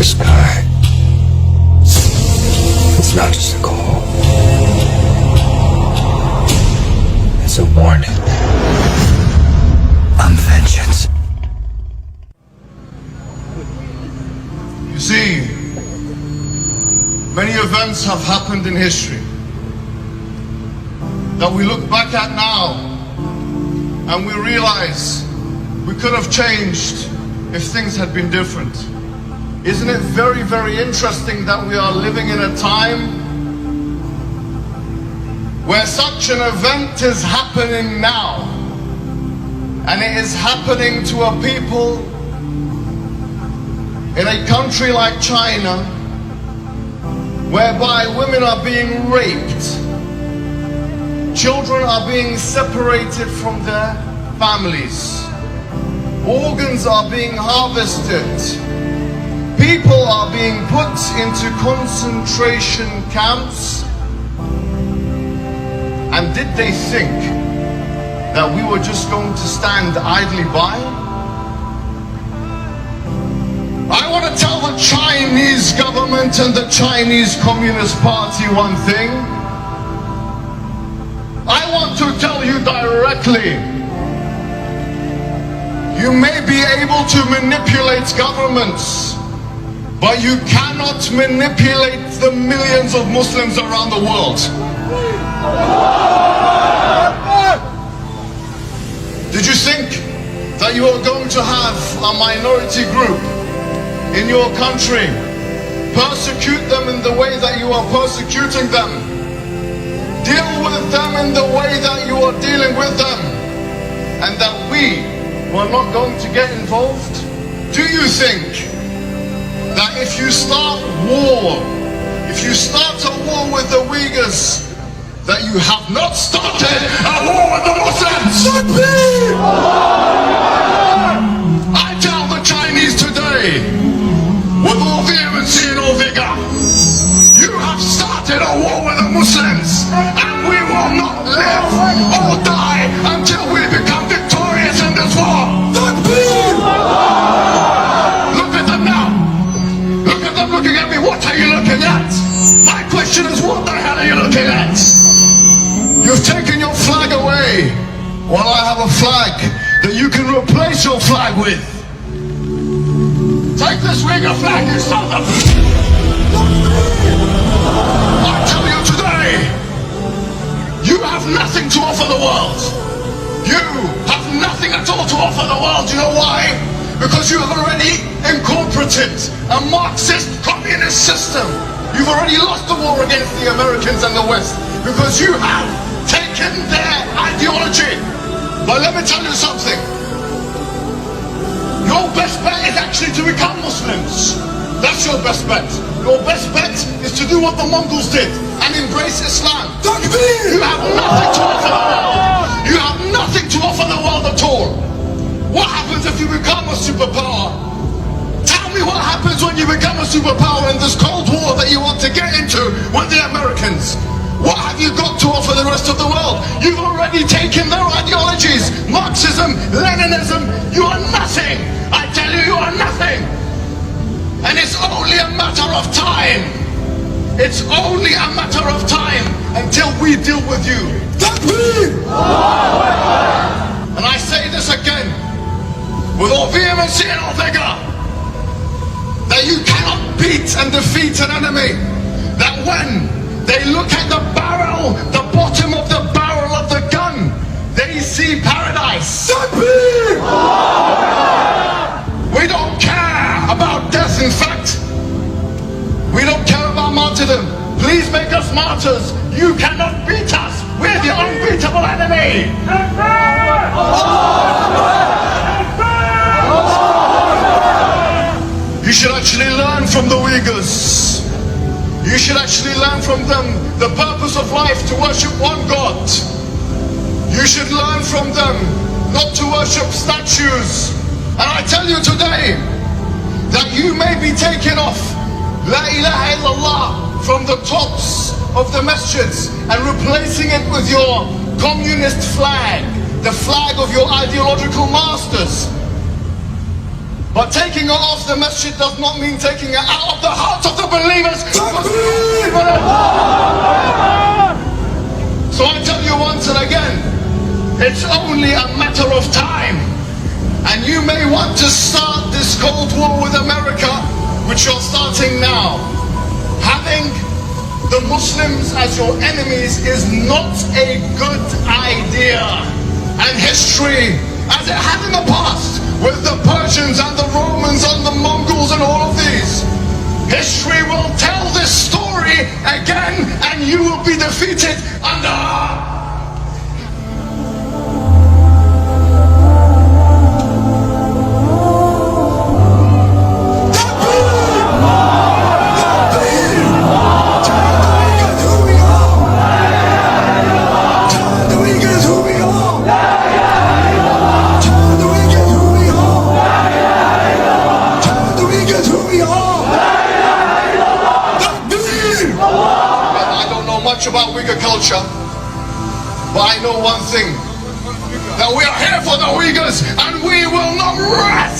the sky. It's not just a call. It's a warning. I'm vengeance. You see, many events have happened in history that we look back at now and we realize we could have changed if things had been different. Isn't it very, very interesting that we are living in a time where such an event is happening now, and it is happening to a people in a country like China, whereby women are being raped, children are being separated from their families, organs are being harvested, people are being put into concentration camps. And did they think that we were just going to stand idly by? I want to tell the Chinese government and the Chinese Communist Party one thing. I want to tell you directly, you may be able to manipulate governments, but you cannot manipulate the millions of Muslims around the world. Did you think that you are going to have a minority group in your country persecute them in the way that you are persecuting them, deal with them in the way that you are dealing with them, and that we were not going to get involved? Do you think that if you start war, if you start a war with the Uyghurs, that you have not started a war with the Muslims? I tell the Chinese today, with all vehemency and all vigor, you have started a war with the Muslims, and we will not live or die until we become victorious in this war. Look at them now. Look at them looking at me. What are you looking at? My question is, what the hell are you looking at? You've taken your flag away, while I have a flag that you can replace your flag with. Take this Uyghur flag, you son of a... I tell you today, you have nothing to offer the world. You have nothing at all to offer the world. You know why? Because you have already incorporated a Marxist communist system. You've already lost the war against the Americans and the West, because you have taken their ideology. But let me tell you something. Your best bet is actually to become Muslims. That's your best bet. Your best bet is to do what the Mongols did and embrace Islam. You have nothing to offer the world. You have nothing to offer the world at all. What happens if you become a superpower? Tell me what happens when you become a superpower in this Cold War that you want to get into with the Americans. What have you got to offer the rest of the world? You've already taken their ideologies. Marxism, Leninism, you are nothing. I tell you, you are nothing. And it's only a matter of time. It's only a matter of time until we deal with you. And I say this again, with all vehemency and all vigor, that you cannot beat and defeat an enemy. That when they look at the barrel, the bottom of the barrel of the gun, they see paradise. We don't care about death, in fact. We don't care about martyrdom. Please make us martyrs. You cannot beat us. We're the unbeatable enemy. You should actually learn from the Uyghurs. You should actually learn from them the purpose of life, to worship one God. You should learn from them not to worship statues. And I tell you today that you may be taken off La ilaha illallah from the tops of the masjids and replacing it with your communist flag, the flag of your ideological masters. But taking it off the masjid does not mean taking it out of the hearts of the believers. So I tell you once and again, it's only a matter of time. And you may want to start this Cold War with America, which you're starting now. Having the Muslims as your enemies is not a good idea. And history, as it had in the past, with the Persians and the Romans and the Mongols and all of these, history will tell this story again, and you will be defeated under... about Uyghur culture, but I know one thing, that we are here for the Uyghurs and we will not rest.